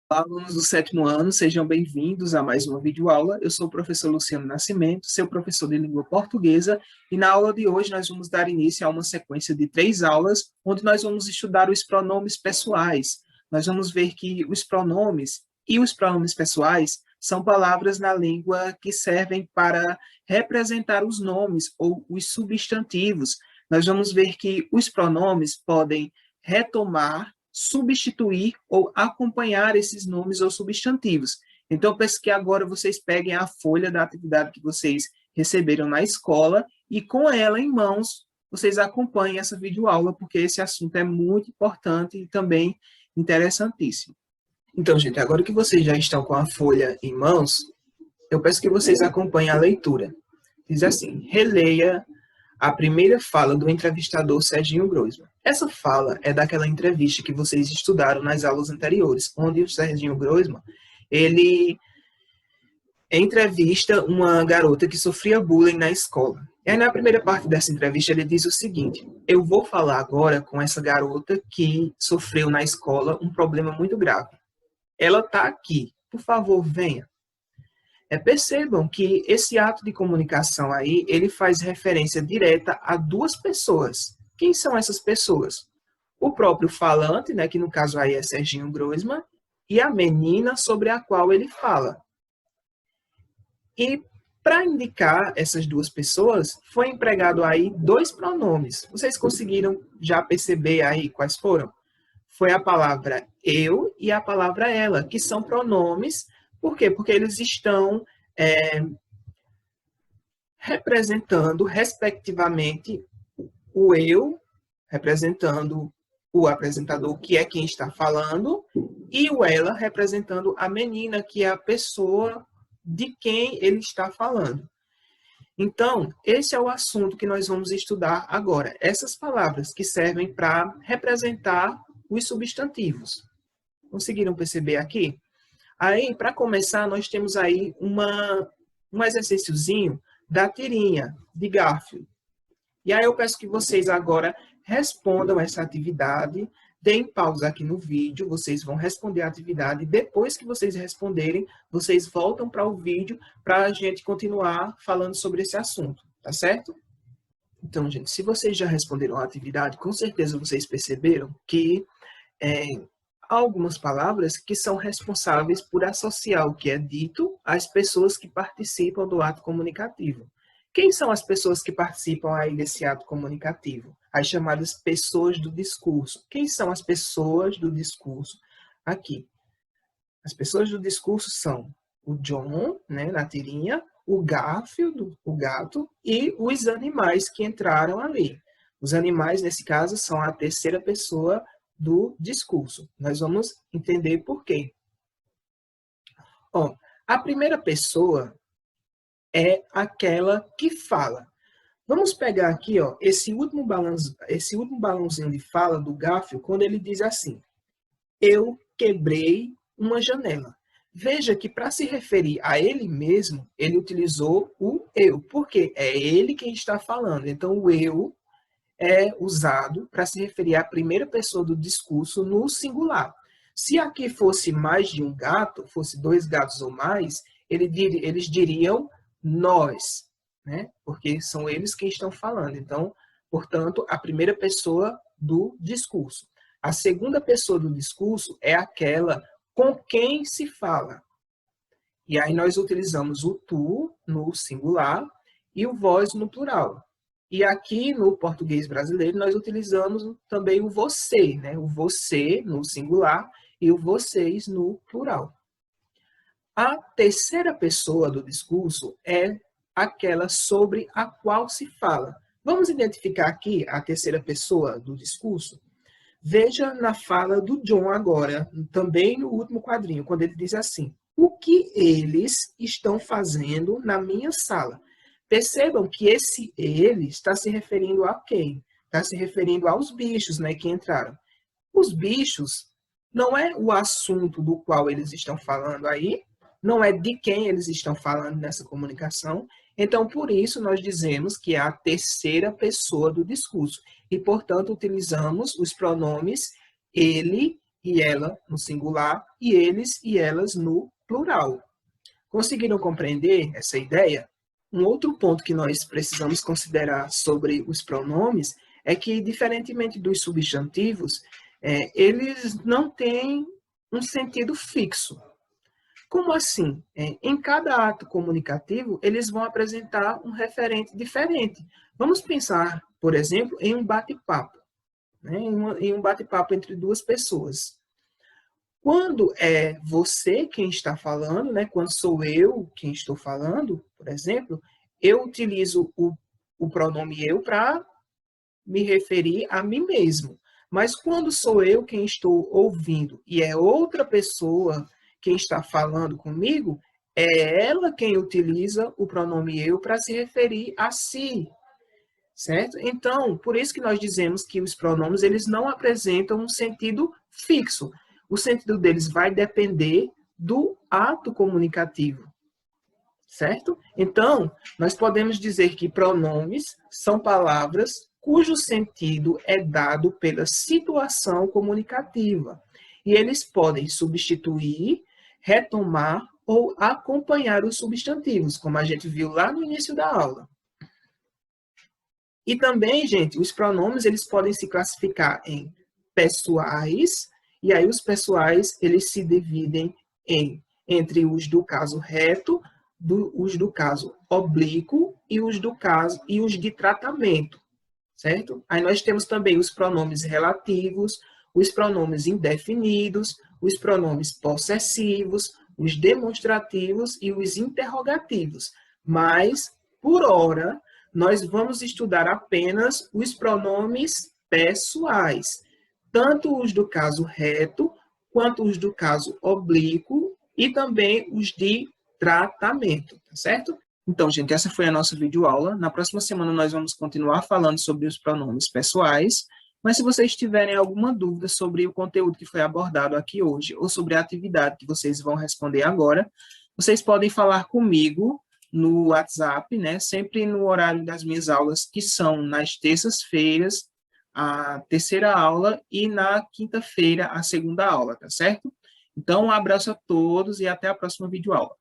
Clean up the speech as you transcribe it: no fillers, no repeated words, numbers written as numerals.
Olá, alunos do sétimo ano, sejam bem-vindos a mais uma videoaula. Eu sou o professor Luciano Nascimento, seu professor de língua portuguesa, e na aula de hoje nós vamos dar início a uma sequência de 3 aulas, onde nós vamos estudar os pronomes pessoais. Nós vamos ver que os pronomes e os pronomes pessoais são palavras na língua que servem para representar os nomes ou os substantivos. Nós vamos ver que os pronomes podem retomar, substituir ou acompanhar esses nomes ou substantivos. Então, eu peço que agora vocês peguem a folha da atividade que vocês receberam na escola e, com ela em mãos, vocês acompanhem essa videoaula, porque esse assunto é muito importante e também interessantíssimo. Então, gente, agora que vocês já estão com a folha em mãos, eu peço que vocês acompanhem a leitura. Diz assim: releia a primeira fala do entrevistador Serginho Groisman. Essa fala é daquela entrevista que vocês estudaram nas aulas anteriores, onde o Serginho Groisman, ele entrevista uma garota que sofria bullying na escola. E aí, na primeira parte dessa entrevista, ele diz o seguinte: eu vou falar agora com essa garota que sofreu na escola um problema muito grave. Ela está aqui, por favor, venha. Percebam que esse ato de comunicação aí, ele faz referência direta a duas pessoas. Quem são essas pessoas? O próprio falante, né, que no caso aí é Serginho Groisman, e a menina sobre a qual ele fala. E para indicar essas duas pessoas, foi empregado aí dois pronomes. Vocês conseguiram já perceber aí quais foram? Foi a palavra eu e a palavra ela, que são pronomes. Por quê? Porque eles estão representando, respectivamente, o eu, representando o apresentador, que é quem está falando, e o ela, representando a menina, que é a pessoa de quem ele está falando. Então, esse é o assunto que nós vamos estudar agora. Essas palavras que servem para representar os substantivos. Conseguiram perceber aqui? Aí, para começar, nós temos aí um exercíciozinho da tirinha de Garfield. E aí eu peço que vocês agora respondam essa atividade, deem pausa aqui no vídeo, vocês vão responder a atividade, depois que vocês responderem, vocês voltam para o vídeo para a gente continuar falando sobre esse assunto, tá certo? Então, gente, se vocês já responderam a atividade, com certeza vocês perceberam que há algumas palavras que são responsáveis por associar o que é dito às pessoas que participam do ato comunicativo. Quem são as pessoas que participam aí desse ato comunicativo? As chamadas pessoas do discurso. Quem são as pessoas do discurso aqui? As pessoas do discurso são o John, né, na tirinha, o Garfield, o gato, e os animais que entraram ali. Os animais, nesse caso, são a terceira pessoa do discurso. Nós vamos entender por quê. A primeira pessoa é aquela que fala. Vamos pegar aqui, esse último balãozinho de fala do Garfield, quando ele diz assim: eu quebrei uma janela. Veja que para se referir a ele mesmo, ele utilizou o eu, porque é ele quem está falando. Então, o eu é usado para se referir à primeira pessoa do discurso no singular. Se aqui fosse mais de um gato, fosse dois gatos ou mais, eles diriam nós, né? Porque são eles quem estão falando. Então, portanto, a primeira pessoa do discurso. A segunda pessoa do discurso é aquela com quem se fala. E aí nós utilizamos o tu no singular e o vós no plural. E aqui no português brasileiro nós utilizamos também o você, né? O você no singular e o vocês no plural. A terceira pessoa do discurso é aquela sobre a qual se fala. Vamos identificar aqui a terceira pessoa do discurso? Veja na fala do John agora, também no último quadrinho, quando ele diz assim: o que eles estão fazendo na minha sala? Percebam que esse ele está se referindo a quem? Está se referindo aos bichos, né, que entraram. Os bichos não é o assunto do qual eles estão falando aí, não é de quem eles estão falando nessa comunicação. Então, por isso, nós dizemos que é a terceira pessoa do discurso. E, portanto, utilizamos os pronomes ele e ela no singular, e eles e elas no plural. Conseguiram compreender essa ideia? Um outro ponto que nós precisamos considerar sobre os pronomes é que, diferentemente dos substantivos, eles não têm um sentido fixo. Como assim? Em cada ato comunicativo, eles vão apresentar um referente diferente. Vamos pensar, por exemplo, em um bate-papo, né? Em um bate-papo entre duas pessoas. Quando é você quem está falando, né? Quando sou eu quem estou falando, por exemplo, eu utilizo o pronome eu para me referir a mim mesmo. Mas quando sou eu quem estou ouvindo e é outra pessoa quem está falando comigo, é ela quem utiliza o pronome eu para se referir a si, certo? Então, por isso que nós dizemos que os pronomes eles não apresentam um sentido fixo. O sentido deles vai depender do ato comunicativo, certo? Então, nós podemos dizer que pronomes são palavras cujo sentido é dado pela situação comunicativa. E eles podem substituir, retomar ou acompanhar os substantivos, como a gente viu lá no início da aula. E também, gente, os pronomes eles podem se classificar em pessoais, e aí os pessoais eles se dividem entre os do caso reto, os do caso oblíquo e os do caso e os de tratamento, certo? Aí nós temos também os pronomes relativos, os pronomes indefinidos, os pronomes possessivos, os demonstrativos e os interrogativos. Mas, por hora, nós vamos estudar apenas os pronomes pessoais, tanto os do caso reto, quanto os do caso oblíquo e também os de tratamento, tá certo? Então, gente, essa foi a nossa videoaula. Na próxima semana nós vamos continuar falando sobre os pronomes pessoais, mas se vocês tiverem alguma dúvida sobre o conteúdo que foi abordado aqui hoje, ou sobre a atividade que vocês vão responder agora, vocês podem falar comigo no WhatsApp, né? Sempre no horário das minhas aulas, que são nas terças-feiras, a terceira aula, e na quinta-feira, a segunda aula, tá certo? Então, um abraço a todos e até a próxima videoaula.